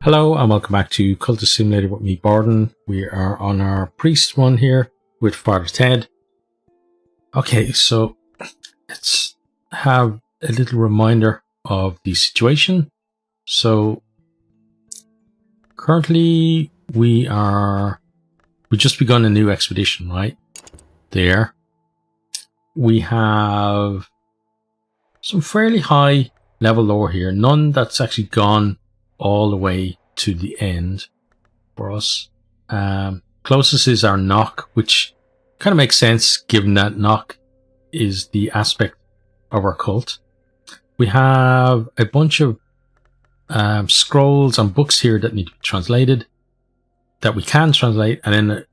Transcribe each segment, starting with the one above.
Hello and welcome back to Cultist Simulator with me, Borden. We are on our priest one here with Father Ted. Okay, so let's have a little reminder of the situation. So currently we've just begun a new expedition, right? There. We have some fairly high level lore here. None that's actually gone all the way to the end for us. Closest is our knock, which kind of makes sense given that knock is the aspect of our cult. We have a bunch of scrolls and books here that need to be translated, that we can translate, and then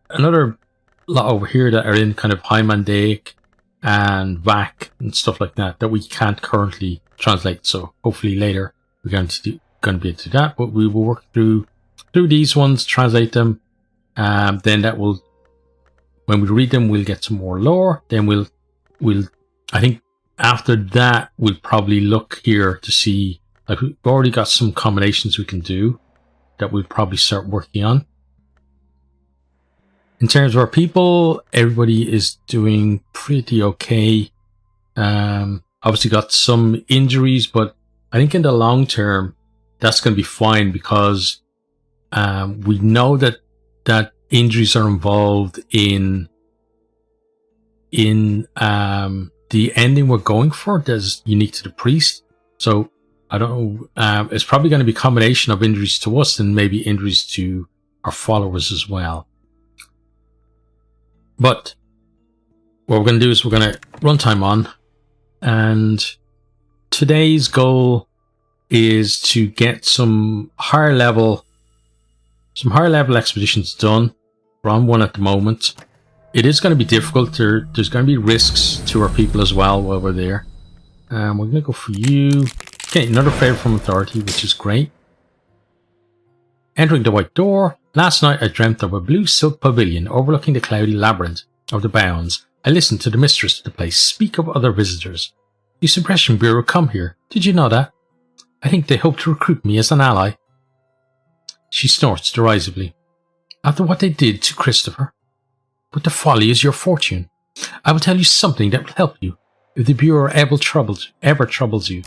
another lot over here that are in kind of High Mandaic and VAC and stuff like that we can't currently translate. So hopefully later we're going to be able to do that, but we will work through these ones, translate them. Then that will, when we read them, we'll get some more lore. Then we'll I think after that we'll probably look here to see, like, we've already got some combinations we can do that we'll probably start working on. In terms of our people, everybody is doing pretty okay. Obviously got some injuries, but I think in the long term that's going to be fine, because we know that injuries are involved in the ending we're going for that's unique to the priest. So I don't know, it's probably going to be a combination of injuries to us and maybe injuries to our followers as well. But what we're going to do is we're going to run time on, and today's goal is to get some higher level expeditions done. We're on one at the moment. It is going to be difficult. There's going to be risks to our people as well while we're there. We're going to go for you. Okay, another favor from authority, which is great. Entering the white door. Last night I dreamt of a blue silk pavilion overlooking the cloudy labyrinth of the bounds. I listened to the mistress of the place speak of other visitors. The Suppression Bureau come here. Did you know that? I think they hope to recruit me as an ally. She snorts derisively. After what they did to Christopher. But the folly is your fortune. I will tell you something that will help you if the Bureau ever troubles you.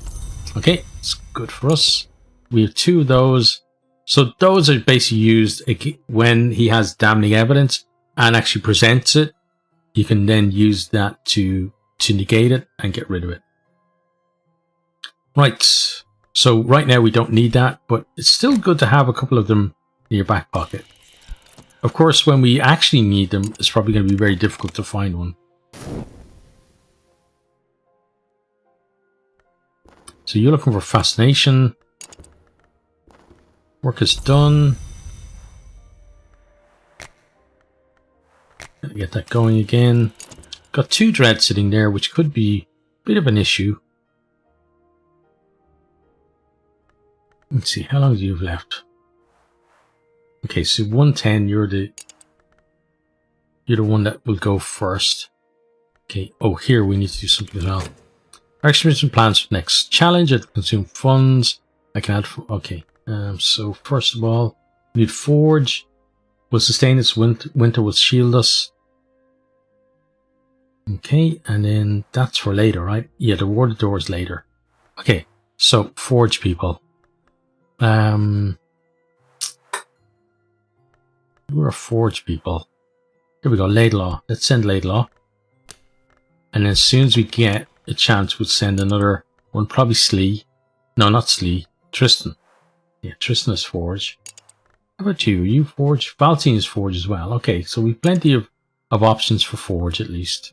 Okay, it's good for us. We have two of those. So those are basically used when he has damning evidence and actually presents it. You can then use that to negate it and get rid of it. Right. So right now we don't need that, but it's still good to have a couple of them in your back pocket. Of course, when we actually need them, it's probably going to be very difficult to find one. So you're looking for fascination. Work is done. Gotta get that going again. Got 2 dread sitting there, which could be a bit of an issue. Let's see, how long do you have left? Okay, so 110, you're the one that will go first. Okay, oh, here we need to do something as well. Our expedition plans for next challenge. It consume funds. I can add, okay. So first of all, we need forge. Will sustain its winter, will shield us. Okay, and then that's for later, right? Yeah, the warded door is later. Okay, so forge people. We're a forge people. Here we go, Laidlaw. Let's send Laidlaw. And then as soon as we get a chance, we'll send another one, probably Slee. No, not Slee. Tristan. Yeah, Tristan is forge. How about you? Are you forge? Valtine is forge as well. Okay, so we've plenty of options for forge at least.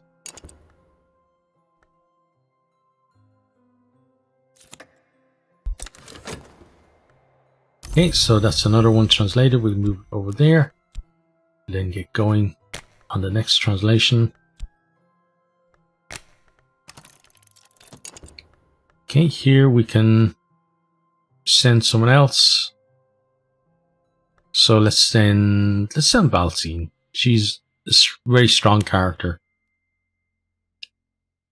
Okay, so that's another one translated. We'll move over there. Then get going on the next translation. Okay, here we can send someone else. So let's send Valtine. She's a very strong character.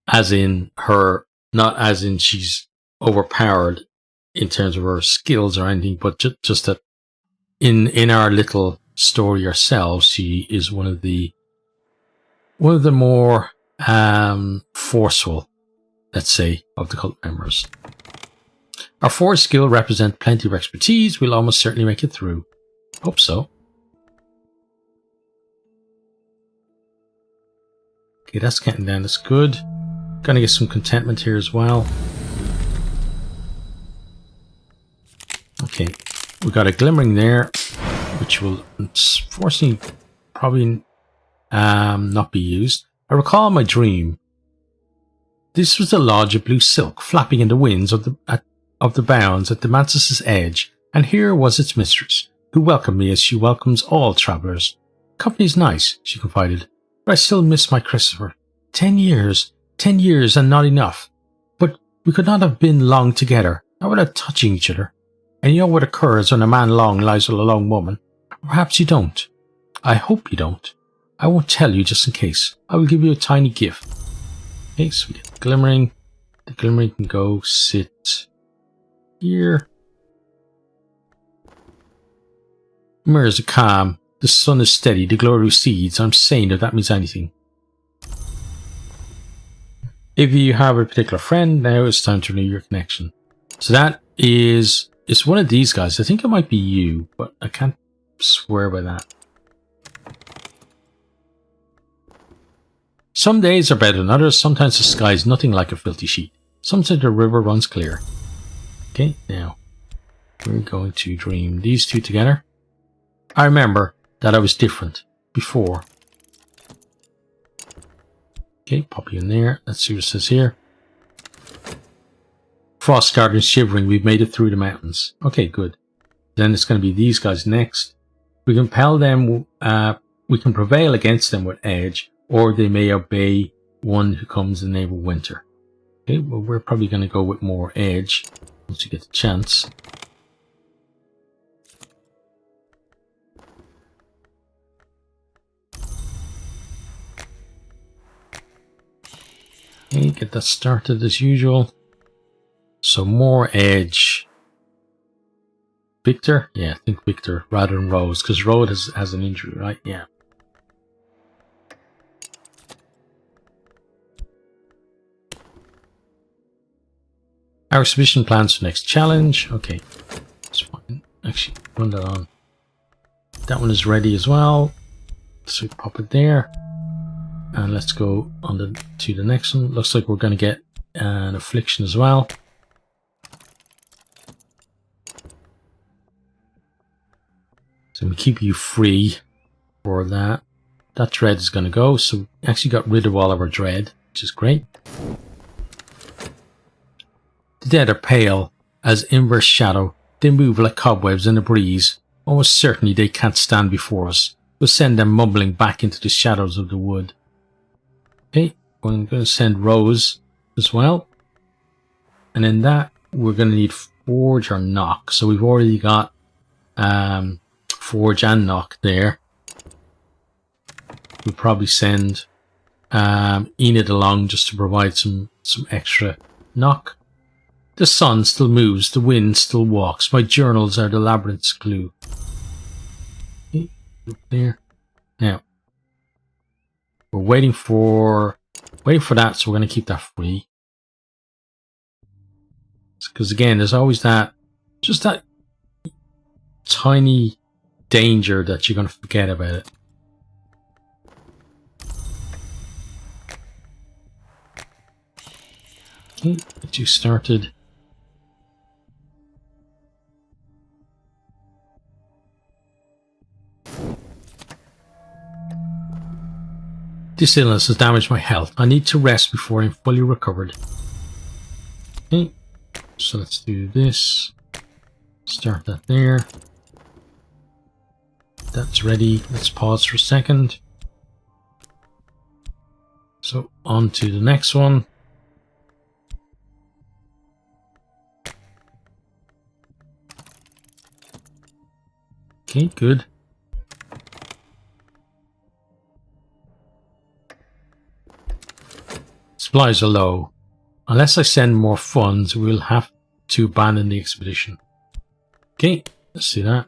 As in her, not as in she's overpowered. in terms of her skills or anything, but just that in our little story ourselves, she is one of the more forceful, let's say, of the cult members. Our forge skill represents plenty of expertise. We'll almost certainly make it through. Hope so. Okay, that's getting down. That's good. Gonna get some contentment here as well. Okay, we got a glimmering there, which will unfortunately probably not be used. I recall my dream. This was the lodge of blue silk, flapping in the winds of the bounds at the mantis' edge, and here was its mistress, who welcomed me as she welcomes all travellers. Company's nice, she confided, but I still miss my Christopher. 10 years and not enough. But we could not have been long together, not without touching each other. And you know what occurs when a man long lies with a long woman? Perhaps you don't. I hope you don't. I won't tell you just in case. I will give you a tiny gift. Okay, so we get the glimmering. The glimmering can go sit here. Mirrors are calm. The sun is steady. The glow recedes. I'm saying if that means anything. If you have a particular friend, now it's time to renew your connection. So that is... It's one of these guys. I think it might be you, but I can't swear by that. Some days are better than others. Sometimes the sky is nothing like a filthy sheet. Sometimes the river runs clear. Okay, now we're going to dream these two together. I remember that I was different before. Okay, pop you in there. Let's see what it says here. Frost garden shivering. We've made it through the mountains. Okay, good. Then it's going to be these guys next. We can compel them. We can prevail against them with edge, or they may obey one who comes in the name of winter. Okay, well, we're probably going to go with more edge once you get the chance. Okay, get that started as usual. So more edge. Victor? Yeah, I think Victor rather than Rose, because Rose has an injury, right? Yeah. Our exhibition plans for next challenge. Okay, that's fine. Actually, run that on. That one is ready as well. So we pop it there. And let's go on to the next one. Looks like we're going to get an affliction as well. So we keep you free for that. That dread is going to go. So we actually got rid of all of our dread, which is great. The dead are pale as inverse shadow. They move like cobwebs in a breeze. Almost certainly they can't stand before us. We'll send them mumbling back into the shadows of the wood. Okay, we're going to send Rose as well. And then that, we're going to need Forge or Knock. So we've already got Forge and Knock there. We'll probably send Enid along just to provide some extra knock. The sun still moves, the wind still walks. My journals are the labyrinth's clue. Okay, up there. Now, we're waiting for that, so we're going to keep that free. Because again, there's always just that tiny danger that you're going to forget about it. Okay, get you started. This illness has damaged my health. I need to rest before I'm fully recovered. Okay, so let's do this. Start that there. That's ready. Let's pause for a second. So on to the next one. Okay, good. Supplies are low. Unless I send more funds, we'll have to abandon the expedition. Okay, let's do that.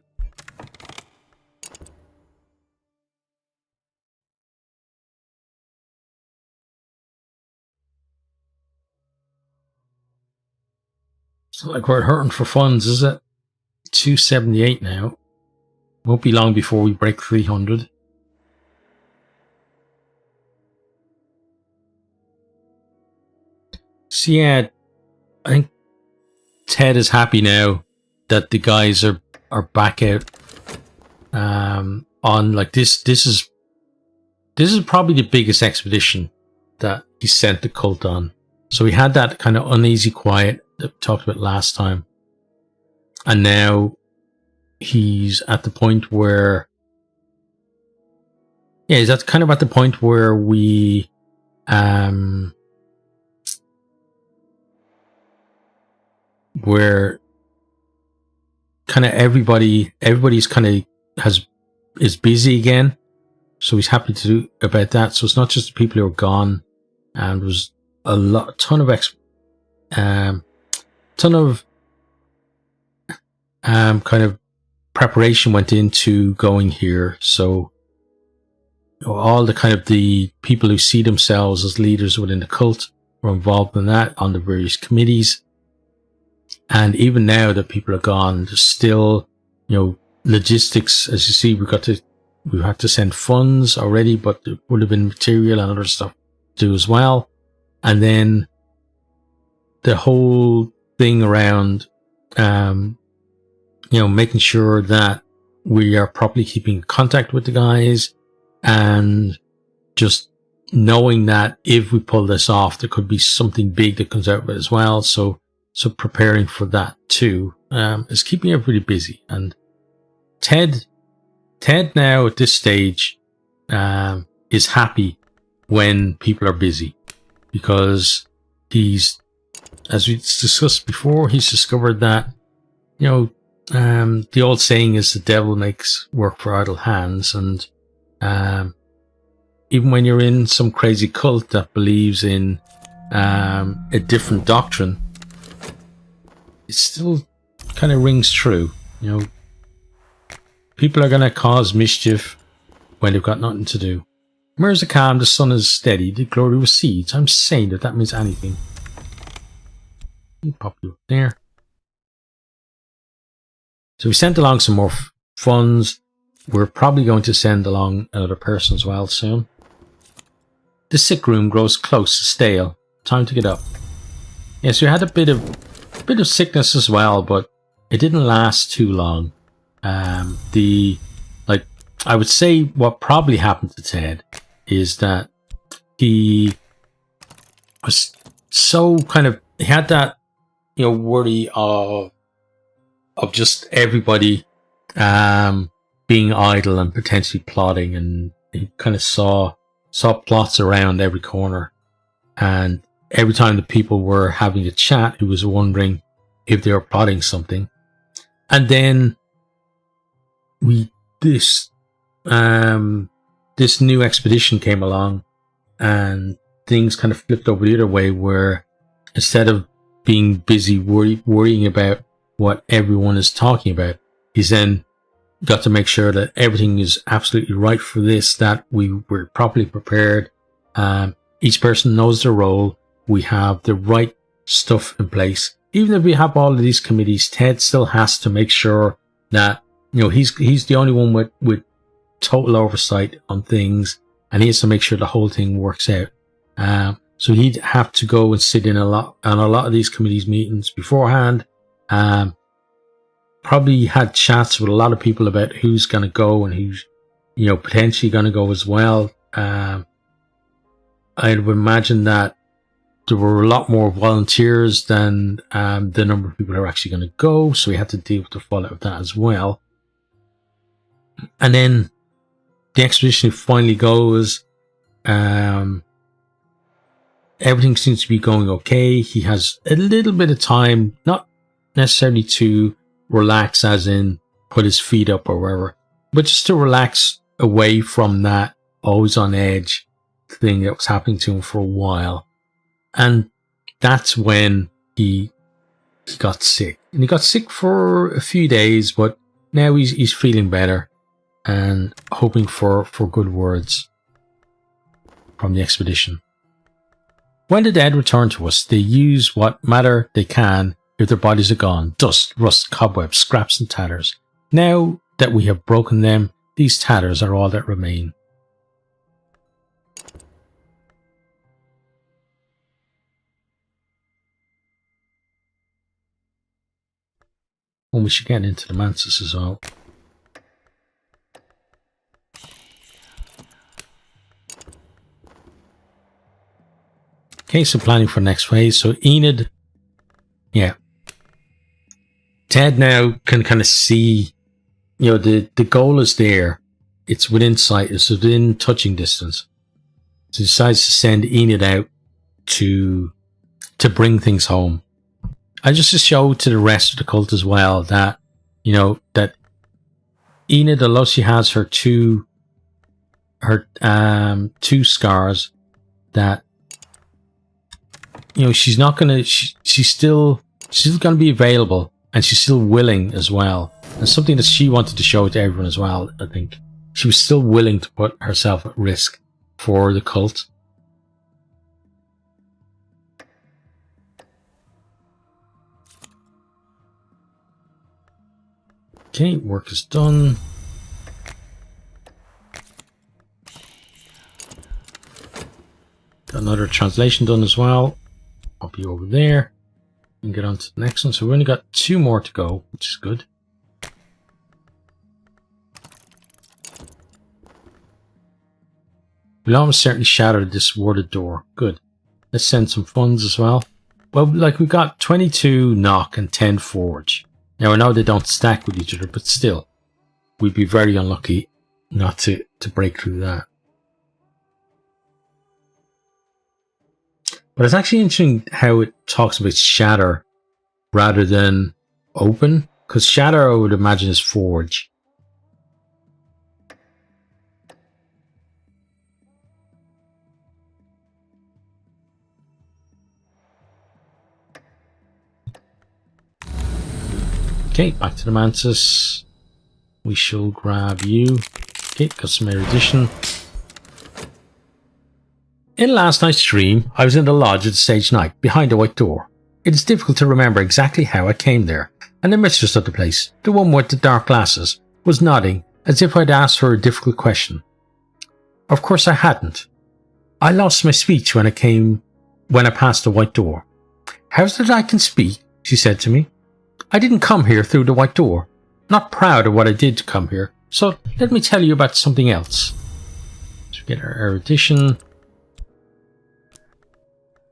It's not like we're hurting for funds, is it? 278 now. Won't be long before we break 300. So yeah, I think Ted is happy now that the guys are back out on like this. This is probably the biggest expedition that he sent the cult on. So we had that kind of uneasy quiet that we talked about last time, and now he's at the point where, yeah, he's at the point where we where kind of everybody's kind of is busy again, so he's happy to do about that. So it's not just the people who are gone, and there was a ton of kind of preparation went into going here. So all the kind of the people who see themselves as leaders within the cult were involved in that on the various committees. And even now that people are gone, there's still, logistics. As you see, we had to send funds already, but there would have been material and other stuff to do as well. And then the whole thing around, making sure that we are properly keeping contact with the guys, and just knowing that if we pull this off, there could be something big that comes out of it as well. So preparing for that too is keeping everybody busy. And Ted now at this stage is happy when people are busy, because he's, as we discussed before, he's discovered that the old saying is the devil makes work for idle hands. And even when you're in some crazy cult that believes in a different doctrine, it still kind of rings true. People are going to cause mischief when they've got nothing to do. Mirrors are calm, the sun is steady, the glory recedes. I'm saying that means anything. Let me pop you up there. So we sent along some more funds. We're probably going to send along another person as well soon. The sick room grows close, stale. Time to get up. Yes, we had a bit of sickness as well, but it didn't last too long. I would say what probably happened to Ted is that he was so he had that, worry of just everybody being idle and potentially plotting, and he kind of saw plots around every corner, and every time the people were having a chat, he was wondering if they were plotting something. And then this new expedition came along, and things kind of flipped over the other way, where instead of being busy worrying about what everyone is talking about, he's then got to make sure that everything is absolutely right for this, that we were properly prepared. Each person knows their role. We have the right stuff in place. Even if we have all of these committees, Ted still has to make sure that he's the only one with total oversight on things, and he has to make sure the whole thing works out. So he'd have to go and sit in a lot of these committees meetings beforehand. Probably had chats with a lot of people about who's going to go and who's potentially going to go as well. I would imagine that there were a lot more volunteers than the number of people who are actually going to go, so we had to deal with the fallout of that as well. And then the expedition finally goes. Everything seems to be going okay. He has a little bit of time, not necessarily to relax as in put his feet up or wherever, but just to relax away from that always on edge thing that was happening to him for a while. And that's when he he got sick. And he got sick for a few days, but now he's feeling better and hoping for good words from the expedition. When the dead return to us, they use what matter they can if their bodies are gone. Dust, rust, cobwebs, scraps and tatters. Now that we have broken them, these tatters are all that remain. And we should get into the mantis as well. Okay, so planning for next phase. So Enid, yeah. Ted now can kind of see, you know, the goal is there. It's within sight. It's within touching distance. So he decides to send Enid out to bring things home. And just to show to the rest of the cult as well that, you know, that Enid, although she has her two scars, that, you know, she's not gonna, she's still gonna be available, and she's still willing as well. And something that she wanted to show to everyone as well, I think. She was still willing to put herself at risk for the cult. Okay, work is done. Got another translation done as well. I'll be over there and get on to the next one. So we've only got 2 more to go, which is good. We'll almost certainly shatter this warded door. Good. Let's send some funds as well. Well, like we've got 22 knock and 10 forge. Now I know they don't stack with each other, but still, we'd be very unlucky not to break through that. But it's actually interesting how it talks about shatter rather than open, because shatter I would imagine is forge. Okay, back to the mantis. We shall grab you. Okay, customary edition. In last night's dream, I was in the lodge at the stage night, behind a white door. It is difficult to remember exactly how I came there, and the mistress of the place, the one with the dark glasses, was nodding as if I'd asked her a difficult question. Of course I hadn't. I lost my speech when I passed the white door. How's it I can speak? She said to me. I didn't come here through the white door. Not proud of what I did to come here, so let me tell you about something else. So we get our erudition.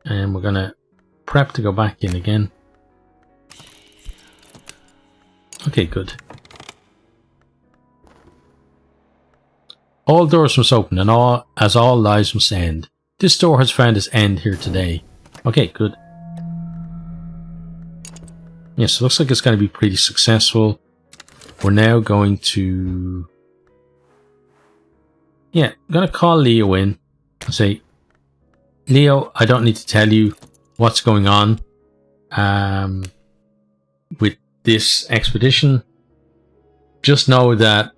And we're going to prep to go back in again. Okay, good. All doors must open, and as all lives must end. This door has found its end here today. Okay, good. Yes, it looks like it's going to be pretty successful. We're now going to... Yeah, I'm going to call Leo in and say, Leo, I don't need to tell you what's going on with this expedition. Just know that,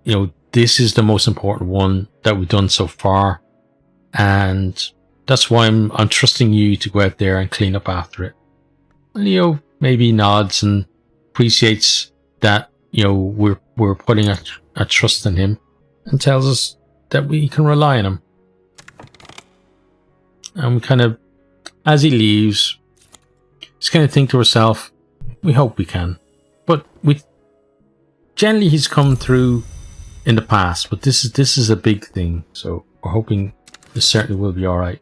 you know, this is the most important one that we've done so far. And that's why I'm trusting you to go out there and clean up after it. Leo maybe nods and appreciates that, you know, we're putting a trust in him, and tells us that we can rely on him. And we kind of, as he leaves, just kind of think to herself, we hope we can. But generally he's come through in the past, but this is a big thing, so we're hoping this certainly will be alright.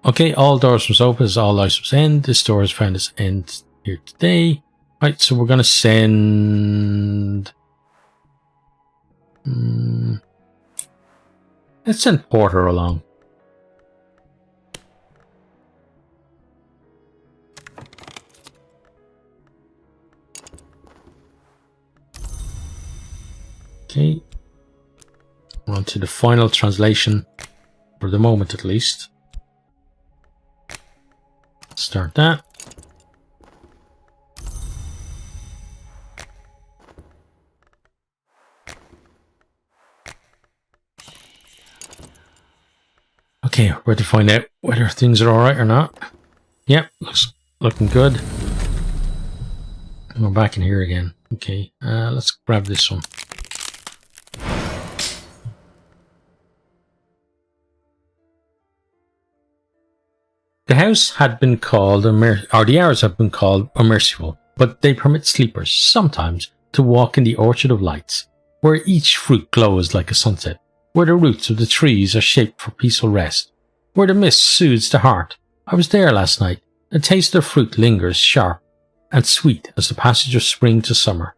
Okay, all doors must open as all lives must end. This door has found its end here today. Right, so we're going to send... let's send Porter along. Okay, we're on to the final translation, for the moment at least. Start that. Okay, we're to find out whether things are alright or not. Yep, looking good. We're back in here again. Okay, let's grab this one. The house had been called, or the hours have been called unmerciful, but they permit sleepers, sometimes, to walk in the orchard of lights, where each fruit glows like a sunset, where the roots of the trees are shaped for peaceful rest, where the mist soothes the heart. I was there last night. The taste of fruit lingers sharp and sweet as the passage of spring to summer.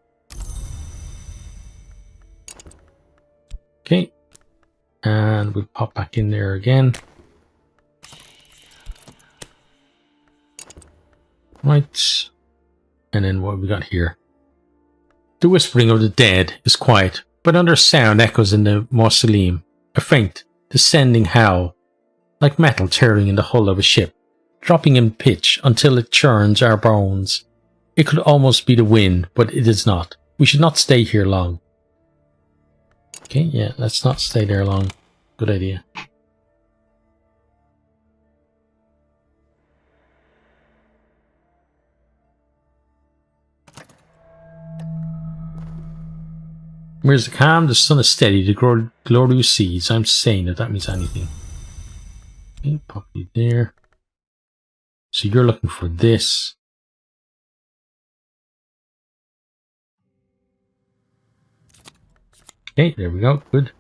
Okay, and we'll pop back in there again. Right, and then what have we got here? The whispering of the dead is quiet, but under sound echoes in the mausoleum, a faint, descending howl, like metal tearing in the hull of a ship, dropping in pitch until it churns our bones. It could almost be the wind, but it is not. We should not stay here long. Okay, yeah, let's not stay there long. Good idea. Where's the calm? The sun is steady. The glorious seas. I'm saying if that means anything. Okay, pop you there. So you're looking for this. Okay, there we go. Good.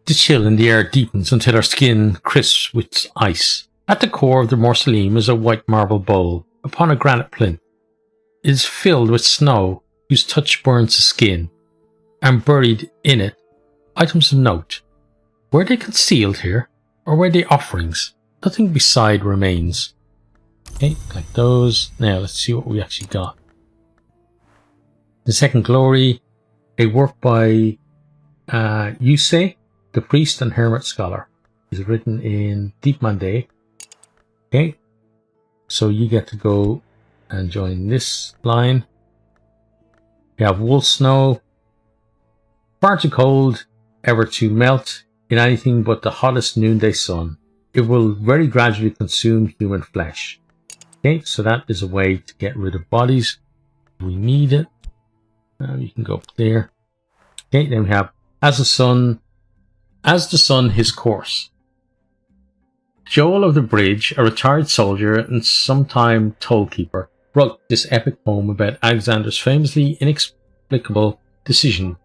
The chill in the air deepens until our skin crisps with ice. At the core of the mausoleum is a white marble bowl upon a granite plinth. It is filled with snow whose touch burns the skin, and buried in it items of note. Were they concealed here, or were they offerings? Nothing beside remains. Okay, like those. Now let's see what we actually got. The Second Glory, a work by Yusei, the priest and hermit scholar. Is written in Deep Monday. Okay, so you get to go and join this line. We have wool snow, far too cold ever to melt in anything but the hottest noonday sun. It will very gradually consume human flesh. Okay, so that is a way to get rid of bodies. We need it. You can go up there. Okay, then we have as the sun his course. Joel of the Bridge, a retired soldier and sometime tollkeeper, wrote this epic poem about Alexander's famously inexplicable decision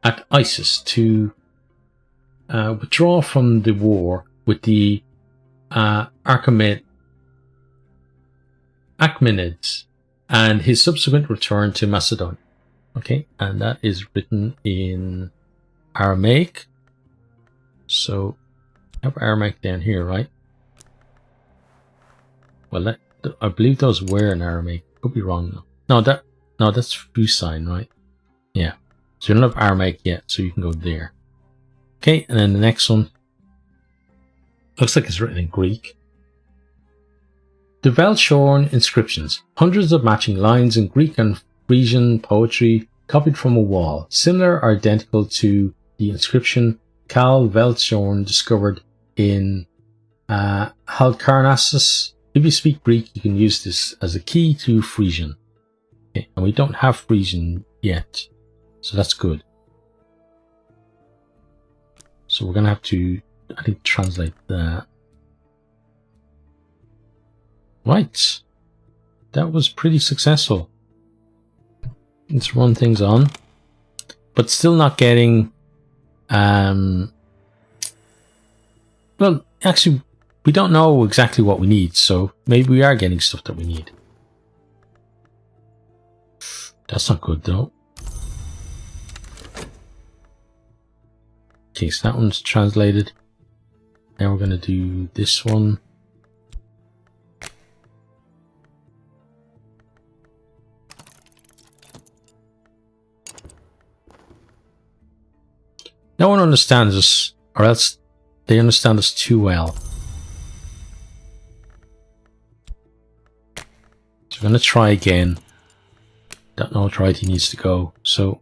at Issus to withdraw from the war with the Achaemenids and his subsequent return to Macedonia. Okay, and that is written in Aramaic. So, I have Aramaic down here, right? Well, I believe those were in Aramaic. Could be wrong though. No, that's Fusign, right? Yeah. So you don't have Aramaic yet, so you can go there. Okay, and then the next one looks like it's written in Greek. The Velshorn inscriptions, hundreds of matching lines in Greek and Frisian poetry copied from a wall, similar or identical to the inscription Cal Velshorn discovered in Halicarnassus. If you speak Greek, you can use this as a key to Frisian. Okay, and we don't have Frisian yet, so that's good. So we're going to have to, I think, translate that. Right. That was pretty successful. Let's run things on. But still not getting... well, actually, we don't know exactly what we need, so maybe we are getting stuff that we need. That's not good, though. Okay, so that one's translated. Now we're going to do this one. No one understands us, or else they understand us too well. So I'm going to try again. Don't know which right he needs to go, so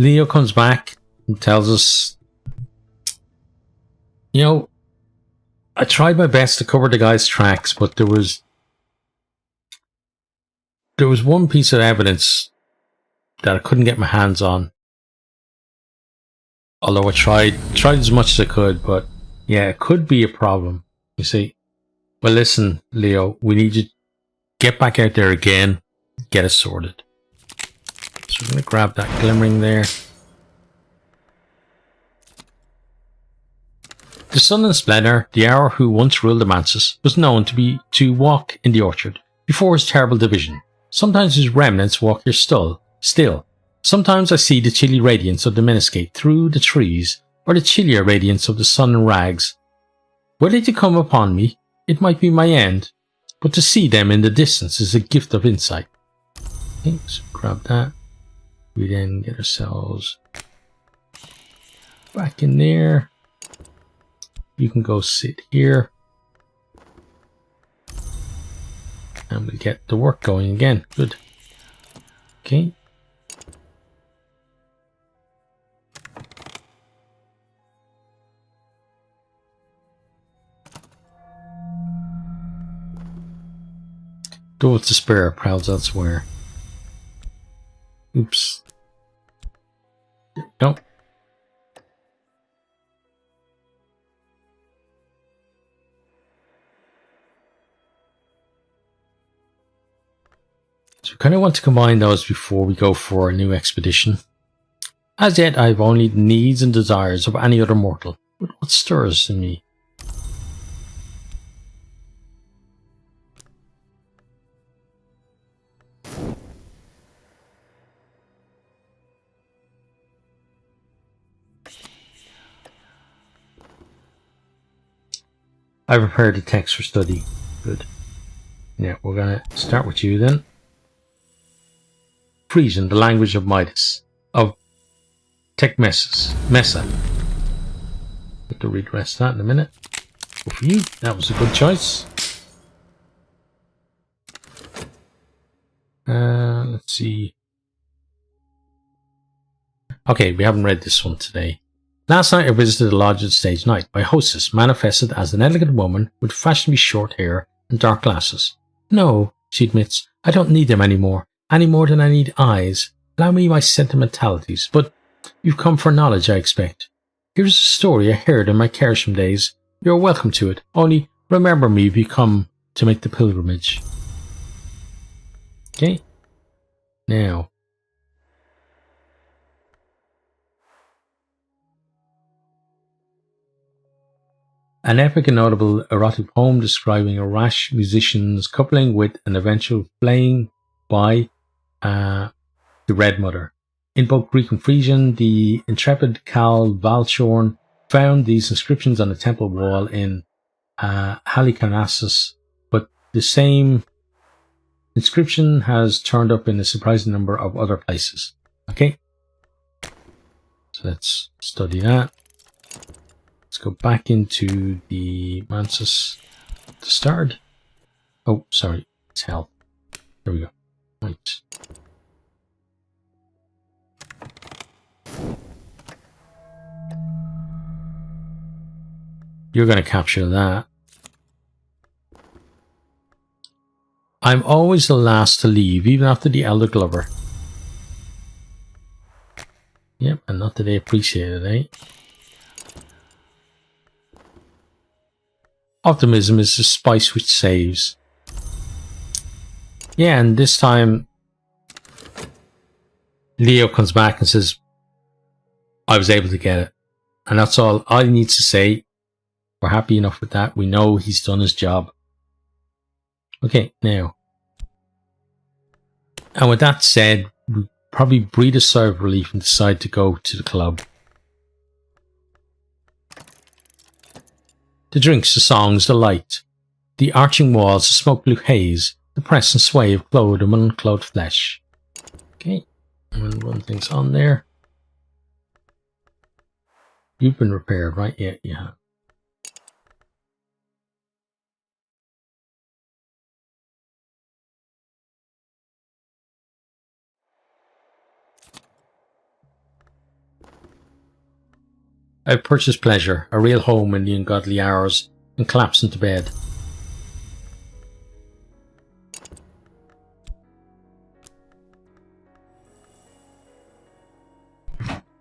Leo comes back and tells us, you know, I tried my best to cover the guy's tracks, but there was one piece of evidence that I couldn't get my hands on. Although I tried as much as I could, but yeah, it could be a problem. You see, well, listen, Leo, we need you to get back out there again, get it sorted. So we're going to grab that glimmering there. The sun and splendor, the hour who once ruled the manses, was known to walk in the orchard before his terrible division. Sometimes his remnants walk here still. Sometimes I see the chilly radiance of the miniscape through the trees, or the chillier radiance of the sun and rags. Were they to come upon me, it might be my end, but to see them in the distance is a gift of insight. Okay, so grab that. We then get ourselves back in there. You can go sit here. And we get the work going again. Good. Okay. Go with despair, prowls elsewhere. Oops. Nope. So we kind of want to combine those before we go for a new expedition. As yet, I have only the needs and desires of any other mortal. But what stirs in me? I prepared the text for study. Good. Yeah, we're going to start with you then. Frisian, the language of Midas. Of Mesa. Have to read the rest of that in a minute. Go for you. That was a good choice. Let's see. Okay, we haven't read this one today. Last night I visited the lodge at stage night. My hostess manifested as an elegant woman with fashionably short hair and dark glasses. No, she admits, I don't need them any more than I need eyes. Allow me my sentimentalities, but you've come for knowledge, I expect. Here's a story I heard in my Kersham days. You're welcome to it, only remember me if you come to make the pilgrimage. Okay, now. An epic and notable erotic poem describing a rash musician's coupling with an eventual flaying by the Red Mother. In both Greek and Frisian, the intrepid Cal Valchorn found these inscriptions on a temple wall in Halicarnassus, but the same inscription has turned up in a surprising number of other places. Okay, so let's study that. Let's go back into the Mansus to start. Oh, sorry, it's health. There we go. Right. You're going to capture that. I'm always the last to leave, even after the Elder Glover. Yep, and not that they appreciate it, eh? Optimism is the spice which saves. Yeah, and this time Leo comes back and says, I was able to get it. And that's all he needs to say. We're happy enough with that. We know he's done his job. Okay, now. And with that said, we probably breathe a sigh of relief and decide to go to the club. The drinks, the songs, the light, the arching walls, the smoke blue haze, the press and sway of clothed and unclothed flesh. Okay, I'm going to run things on there. You've been repaired, right? Yeah, you have. I've purchased pleasure, a real home in the ungodly hours, and collapse into bed.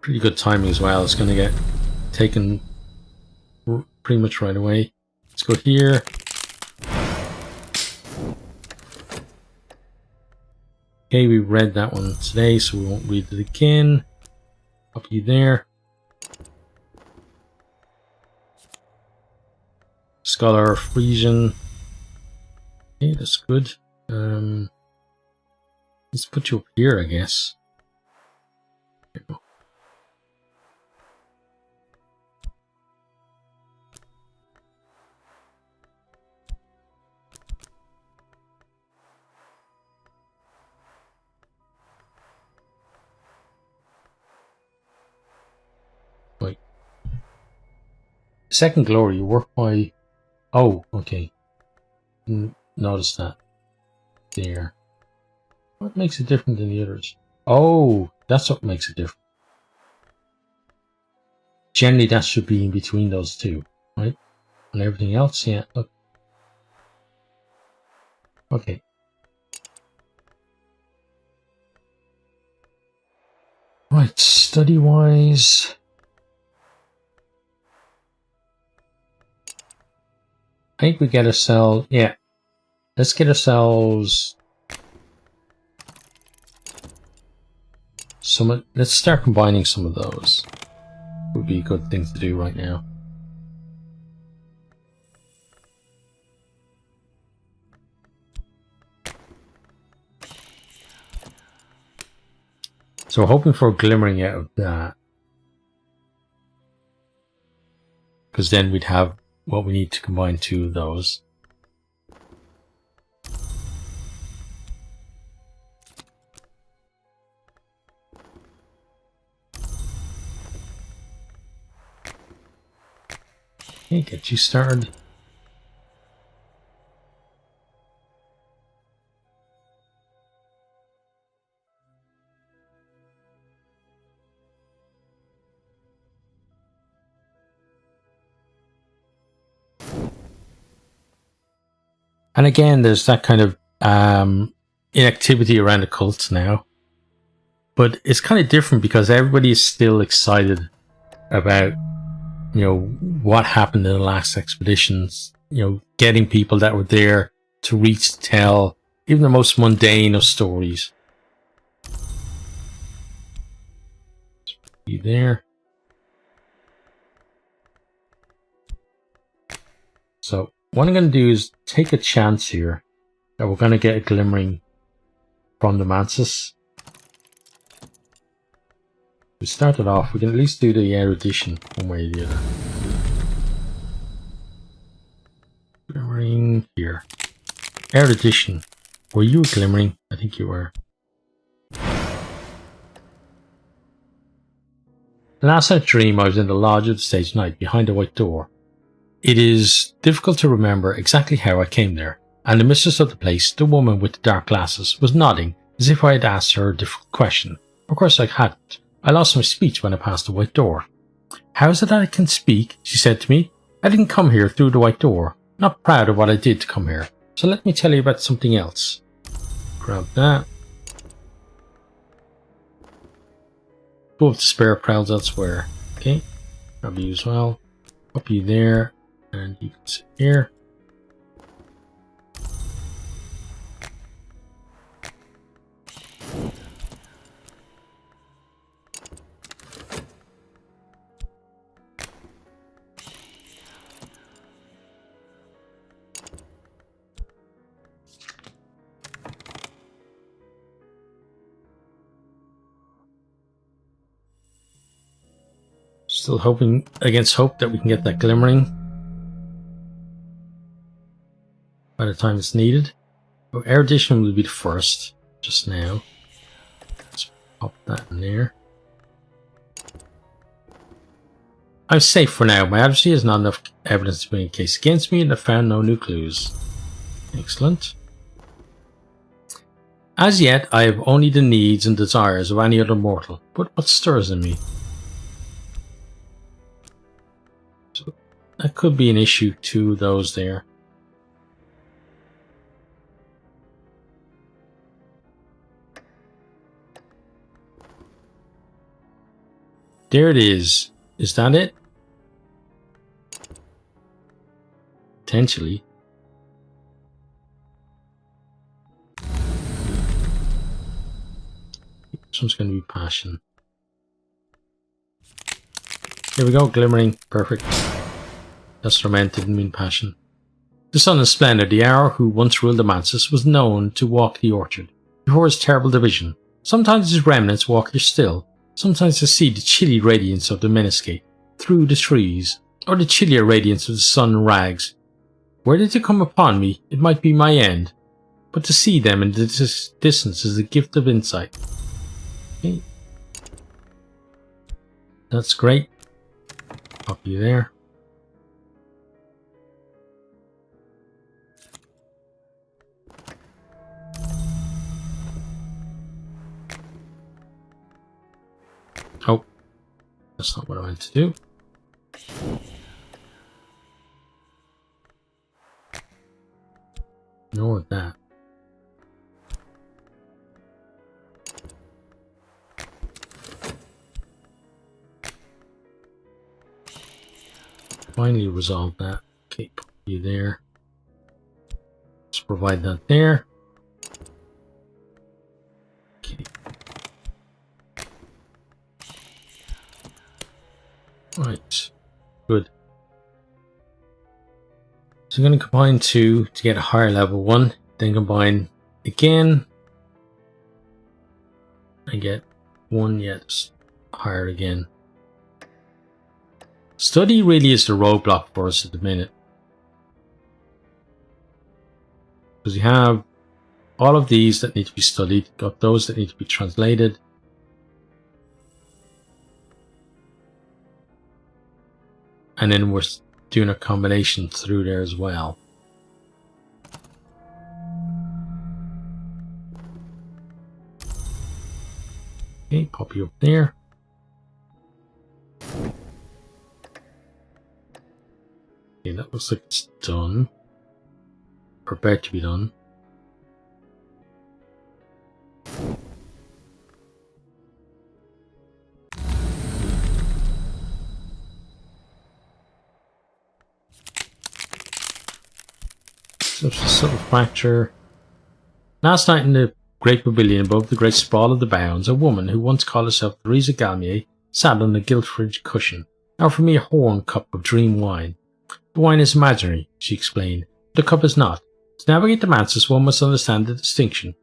Pretty good timing as well. It's going to get taken pretty much right away. Let's go here. Okay, we read that one today, so we won't read it again. Copy there. Scholar Frisian. Okay, that's good. Let's put you up here, I guess. There we go. Right. Second glory, you work by... Oh, okay. Notice that. There. What makes it different than the others? Oh, that's what makes it different. Generally, that should be in between those two, right? And everything else, yeah. Look. Okay. Right, study-wise... I think we get ourselves... Yeah. Let's get ourselves... Let's start combining some of those. Would be a good thing to do right now. So we're hoping for a glimmering out of that. Because then we'd have what we need to combine two of those. Okay, get you started. And again, there's that kind of inactivity around the cults now. But it's kind of different because everybody is still excited about, you know, what happened in the last expeditions. You know, getting people that were there to reach to tell even the most mundane of stories. Be there. So what I'm going to do is take a chance here that we're going to get a glimmering from the Mantis. We started off, we can at least do the erudition one way or the other. Glimmering here. Erudition. Were you a glimmering? I think you were. Last night dream I was in the lodge of the stage night behind a white door. It is difficult to remember exactly how I came there, and the mistress of the place, the woman with the dark glasses, was nodding as if I had asked her a difficult question. Of course I hadn't. I lost my speech when I passed the white door. How is it that I can speak? She said to me. I didn't come here through the white door. Not proud of what I did to come here. So let me tell you about something else. Grab that. Go up to spare prowls elsewhere. Okay. Grab you as well. Up you there. And you can sit here. Still hoping against hope that we can get that glimmering by the time it's needed. Oh, erudition will be the first, just now. Let's pop that in there. I'm safe for now. My adversary has not enough evidence to make a case against me, and I've found no new clues. Excellent. As yet, I have only the needs and desires of any other mortal, but what stirs in me? That could be an issue, two of those there. There it is. Is that it? Potentially. This one's going to be passion. Here we go, glimmering. Perfect. That's what I meant, didn't mean passion. The sun is splendid. The hour who once ruled the manses was known to walk the orchard before his terrible division. Sometimes his remnants walk there still. Sometimes I see the chilly radiance of the Meniscate through the trees, or the chillier radiance of the sun and rags. Were they to come upon me, it might be my end, but to see them in the distance is a gift of insight. Okay. That's great. Pop you there. Oh, that's not what I meant to do. Ignore that. Finally resolve that. Okay, put you there. Let's provide that there. Okay. Right. Good. So I'm going to combine two to get a higher level one, then combine again and get one yet higher again. Study really is the roadblock for us at the minute. Because you have all of these that need to be studied, got those that need to be translated. And then we're doing a combination through there as well. Okay, pop you up there. Okay, that looks like it's done. Prepared to be done. Such a subtle fracture. Last night in the great pavilion above the great sprawl of the bounds, a woman who once called herself Theresa Galmier sat on a gilt-fringed cushion. Offered me a horn cup of dream wine. The wine is imaginary, she explained. The cup is not. To navigate the manses, one must understand the distinction.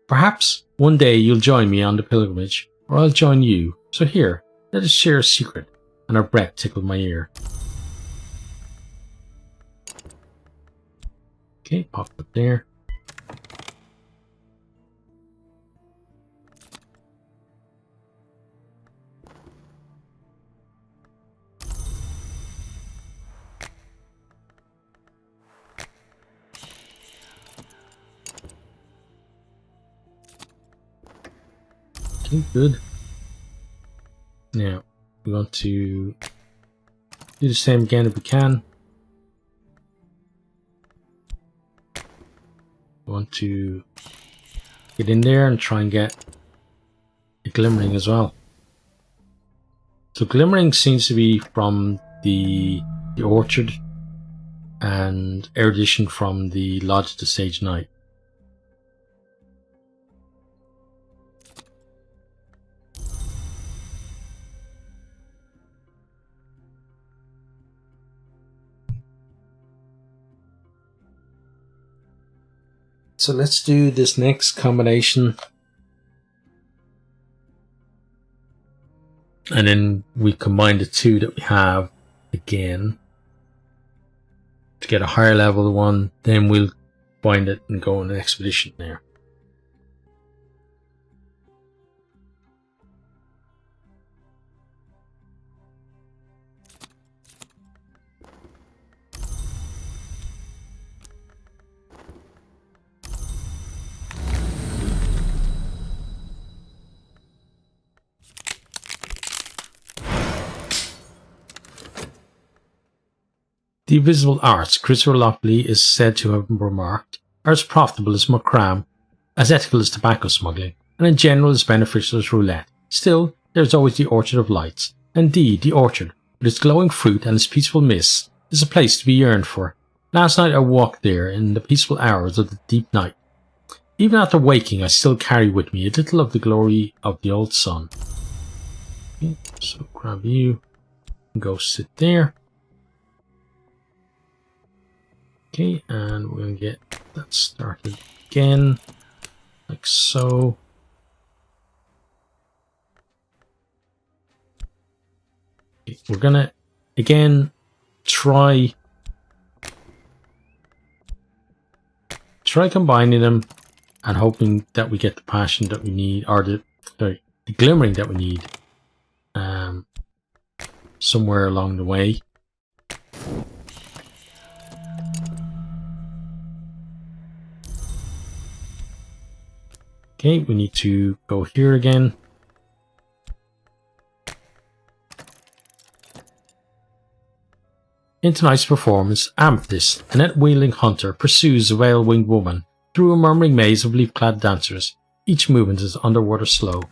Perhaps one day you'll join me on the pilgrimage, or I'll join you. So here, let us share a secret. And her breath tickled my ear. Okay, pop it there. Okay, good. Now, we want to do the same again if we can. We want to get in there and try and get a glimmering as well. So glimmering seems to be from the orchard and erudition from the lodge of the sage knight. So let's do this next combination. And then we combine the two that we have again to get a higher level one. Then we'll bind it and go on an expedition there. The invisible arts Chrysolopoli is said to have remarked are as profitable as macram, as ethical as tobacco smuggling, and in general as beneficial as roulette. Still, there is always the Orchard of Lights. Indeed, the orchard, with its glowing fruit and its peaceful mists, is a place to be yearned for. Last night I walked there in the peaceful hours of the deep night. Even after waking, I still carry with me a little of the glory of the old sun. Okay, so grab you and go sit there. Okay, and we're going to get that started again, like so. Okay, we're going to, again, try combining them and hoping that we get the passion that we need, or the glimmering that we need somewhere along the way. Okay, we need to go here again. In tonight's performance, Amethyst, a net-wielding hunter, pursues a veil-winged woman through a murmuring maze of leaf-clad dancers. Each movement is underwater slow.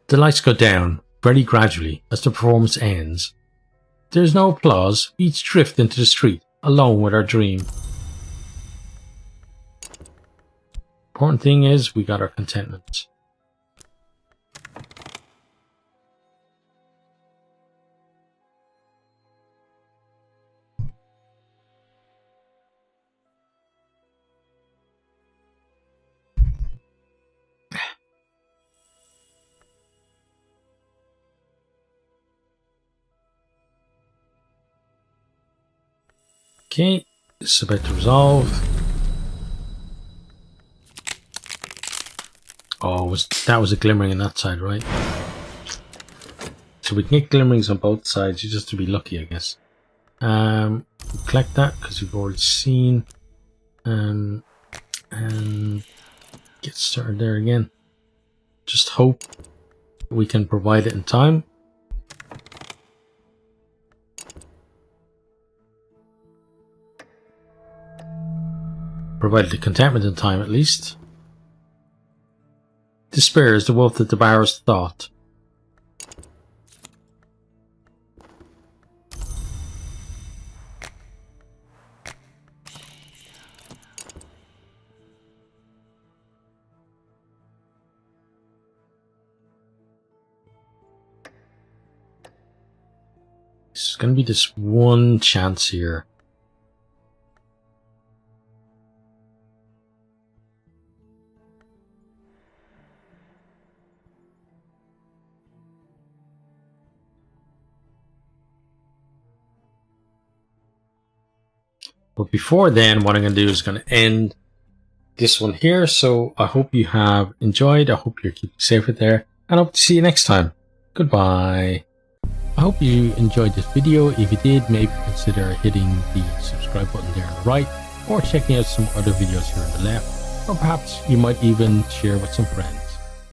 The lights go down, very gradually, as the performance ends. There is no applause, we each drift into the street, alone with our dream. Important thing is, we got our contentment. Okay, this is about to resolve. Oh, that was a glimmering on that side, right? So we can get glimmerings on both sides, you just to be lucky, I guess. Collect that because we've already seen. And get started there again. Just hope we can provide it in time. Provided the contentment in time, at least. Despair is the wolf that devours thought. This is going to be this one chance here. But before then, what I'm going to do is going to end this one here. So I hope you have enjoyed. I hope you're keeping safe out there. And I hope to see you next time. Goodbye. I hope you enjoyed this video. If you did, maybe consider hitting the subscribe button there on the right. Or checking out some other videos here on the left. Or perhaps you might even share with some friends.